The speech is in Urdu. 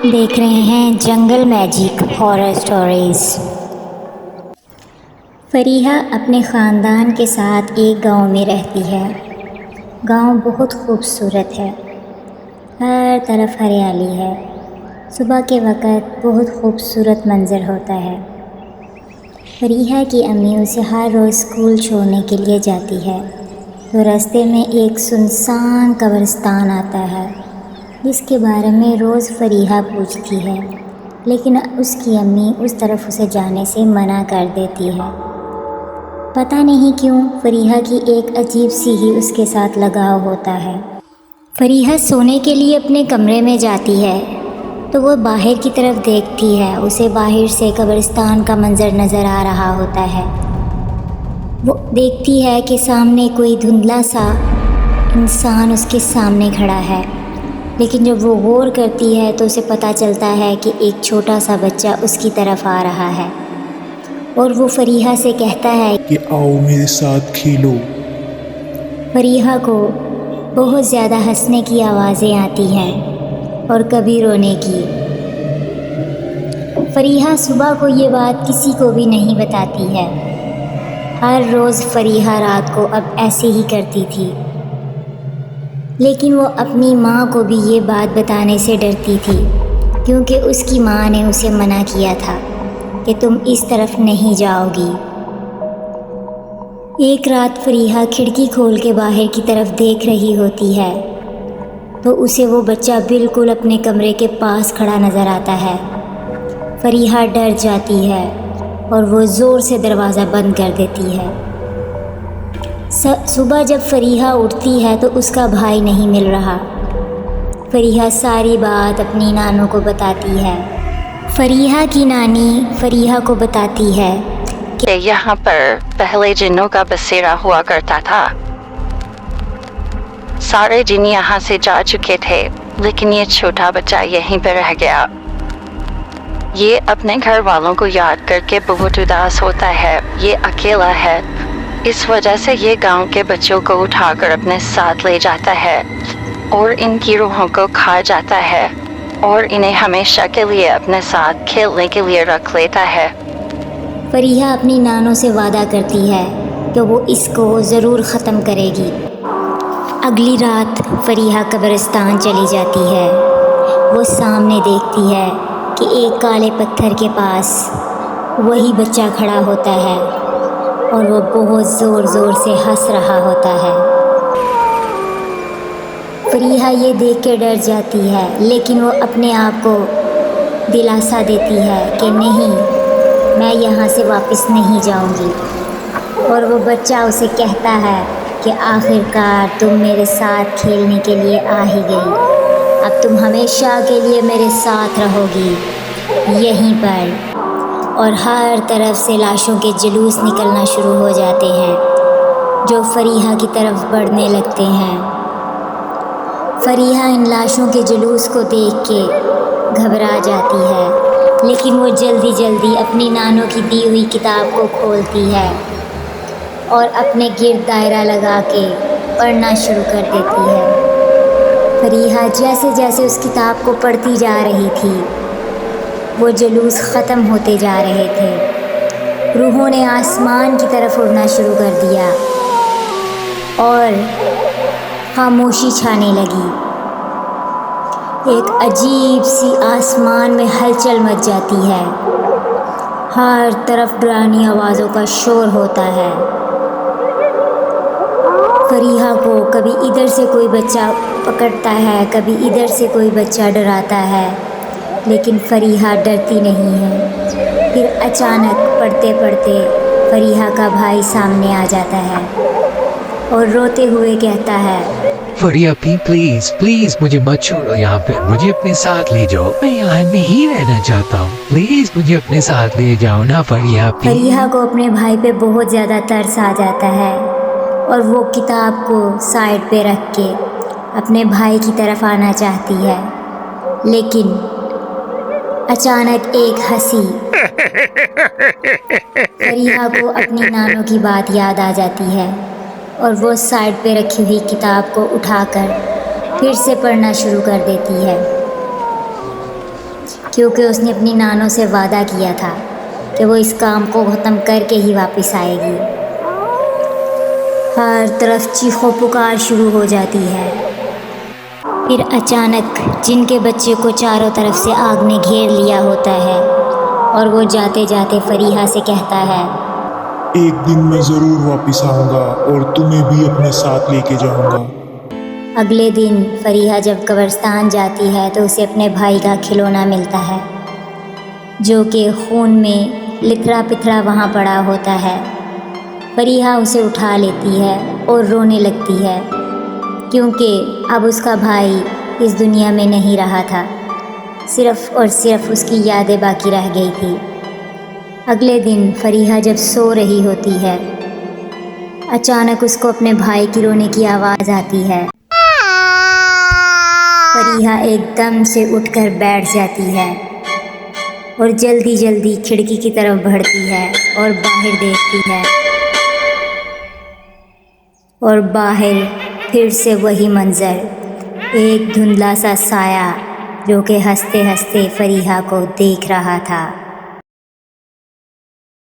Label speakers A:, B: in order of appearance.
A: آپ دیکھ رہے ہیں جنگل میجک ہارر سٹوریز۔ فریحہ اپنے خاندان کے ساتھ ایک گاؤں میں رہتی ہے۔ گاؤں بہت خوبصورت ہے، ہر طرف ہریالی ہے۔ صبح کے وقت بہت خوبصورت منظر ہوتا ہے۔ فریحہ کی امی اسے ہر روز اسکول چھوڑنے کے لیے جاتی ہے تو راستے میں ایک سنسان قبرستان آتا ہے جس کے بارے میں روز فریحہ پوچھتی ہے، لیکن اس کی امی اس طرف اسے جانے سے منع کر دیتی ہے۔ پتہ نہیں کیوں فریحہ کی ایک عجیب سی ہی اس کے ساتھ لگاؤ ہوتا ہے۔ فریحہ سونے کے لیے اپنے کمرے میں جاتی ہے تو وہ باہر کی طرف دیکھتی ہے، اسے باہر سے قبرستان کا منظر نظر آ رہا ہوتا ہے۔ وہ دیکھتی ہے کہ سامنے کوئی دھندلا سا انسان اس کے سامنے کھڑا ہے، لیکن جب وہ غور کرتی ہے تو اسے پتہ چلتا ہے کہ ایک چھوٹا سا بچہ اس کی طرف آ رہا ہے اور وہ فریحہ سے کہتا ہے
B: کہ آؤ میرے ساتھ کھیلو۔
A: فریحہ کو بہت زیادہ ہنسنے کی آوازیں آتی ہیں اور کبھی رونے کی۔ فریحہ صبح کو یہ بات کسی کو بھی نہیں بتاتی ہے۔ ہر روز فریحہ رات کو اب ایسے ہی کرتی تھی، لیکن وہ اپنی ماں کو بھی یہ بات بتانے سے ڈرتی تھی کیونکہ اس کی ماں نے اسے منع کیا تھا کہ تم اس طرف نہیں جاؤ گی۔ ایک رات فریحہ کھڑکی کھول کے باہر کی طرف دیکھ رہی ہوتی ہے تو اسے وہ بچہ بالکل اپنے کمرے کے پاس کھڑا نظر آتا ہے۔ فریحہ ڈر جاتی ہے اور وہ زور سے دروازہ بند کر دیتی ہے۔ صبح جب فریحہ اٹھتی ہے تو اس کا بھائی نہیں مل رہا۔ فریحہ ساری بات اپنی نانو کو بتاتی ہے۔ فریحہ کی نانی فریحہ کو بتاتی ہے
C: کہ یہاں پر پہلے جنوں کا بسیرا ہوا کرتا تھا۔ سارے جن یہاں سے جا چکے تھے، لیکن یہ چھوٹا بچہ یہیں پہ رہ گیا۔ یہ اپنے گھر والوں کو یاد کر کے بہت اداس ہوتا ہے، یہ اکیلا ہے، اس وجہ سے یہ گاؤں کے بچوں کو اٹھا کر اپنے ساتھ لے جاتا ہے اور ان کی روحوں کو کھا جاتا ہے اور انہیں ہمیشہ کے لیے اپنے ساتھ کھیلنے کے لیے رکھ لیتا ہے۔
A: فریحہ اپنی نانو سے وعدہ کرتی ہے کہ وہ اس کو ضرور ختم کرے گی۔ اگلی رات فریحہ قبرستان چلی جاتی ہے۔ وہ سامنے دیکھتی ہے کہ ایک کالے پتھر کے پاس وہی بچہ کھڑا ہوتا ہے اور وہ بہت زور زور سے ہنس رہا ہوتا ہے۔ فریحہ یہ دیکھ کے ڈر جاتی ہے، لیکن وہ اپنے آپ کو دلاسا دیتی ہے کہ نہیں، میں یہاں سے واپس نہیں جاؤں گی۔ اور وہ بچہ اسے کہتا ہے کہ آخر کار تم میرے ساتھ کھیلنے کے لیے آ ہی گئی، اب تم ہمیشہ کے لیے میرے ساتھ رہو گی یہیں پر۔ اور ہر طرف سے لاشوں کے جلوس نکلنا شروع ہو جاتے ہیں جو فریحہ کی طرف بڑھنے لگتے ہیں۔ فریحہ ان لاشوں کے جلوس کو دیکھ کے گھبرا جاتی ہے، لیکن وہ جلدی جلدی اپنی نانو کی دی ہوئی کتاب کو کھولتی ہے اور اپنے گرد دائرہ لگا کے پڑھنا شروع کر دیتی ہے۔ فریحہ جیسے جیسے اس کتاب کو پڑھتی جا رہی تھی، وہ جلوس ختم ہوتے جا رہے تھے۔ روحوں نے آسمان کی طرف اڑنا شروع کر دیا اور خاموشی چھانے لگی۔ ایک عجیب سی آسمان میں ہلچل مچ جاتی ہے، ہر طرف ڈرانی آوازوں کا شور ہوتا ہے۔ فریحہ کو کبھی ادھر سے کوئی بچہ پکڑتا ہے، کبھی ادھر سے کوئی بچہ ڈراتا ہے، لیکن فریحہ ڈرتی نہیں ہے۔ پھر اچانک پڑھتے پڑھتے فریحہ کا بھائی سامنے آ جاتا ہے اور روتے ہوئے کہتا ہے،
D: فریحہ پلیز پلیز مجھے مت چھوڑو یہاں پہ، مجھے اپنے ساتھ لے جاؤ، میں یہاں نہیں رہنا چاہتا ہوں، پلیز مجھے اپنے ساتھ لے جاؤ نا فریحہ۔
A: فریحہ کو اپنے بھائی پہ بہت زیادہ ترس آ جاتا ہے اور وہ کتاب کو سائڈ پہ رکھ کے اپنے بھائی کی طرف آنا چاہتی ہے، لیکن اچانک ایک ہنسی فریحہ کو اپنی نانو کی بات یاد آ جاتی ہے اور وہ سائڈ پہ رکھی ہوئی کتاب کو اٹھا کر پھر سے پڑھنا شروع کر دیتی ہے۔ کیونکہ اس نے اپنی نانوں سے وعدہ کیا تھا کہ وہ اس کام کو ختم کر کے ہی واپس آئے گی۔ ہر طرف چیخو پکار شروع ہو جاتی ہے۔ پھر اچانک جن کے بچے کو چاروں طرف سے آگ نے گھیر لیا ہوتا ہے اور وہ جاتے جاتے فریحہ سے کہتا ہے،
B: ایک دن میں ضرور واپس آؤں گا اور تمہیں بھی اپنے ساتھ لے کے جاؤں گا۔
A: اگلے دن فریحہ جب قبرستان جاتی ہے تو اسے اپنے بھائی کا کھلونا ملتا ہے جو کہ خون میں لتھڑا پتھرا وہاں پڑا ہوتا ہے۔ فریحہ اسے اٹھا لیتی ہے اور رونے لگتی ہے کیونکہ اب اس کا بھائی اس دنیا میں نہیں رہا تھا، صرف اور صرف اس کی یادیں باقی رہ گئی تھی۔ اگلے دن فریحہ جب سو رہی ہوتی ہے، اچانک اس کو اپنے بھائی کی رونے کی آواز آتی ہے۔ فریحہ ایک دم سے اٹھ کر بیٹھ جاتی ہے اور جلدی جلدی کھڑکی کی طرف بڑھتی ہے اور باہر دیکھتی ہے، اور باہر پھر سے وہی منظر، ایک دھندلا سا سایہ جو کہ ہنستے ہنستے فریحہ کو دیکھ رہا تھا۔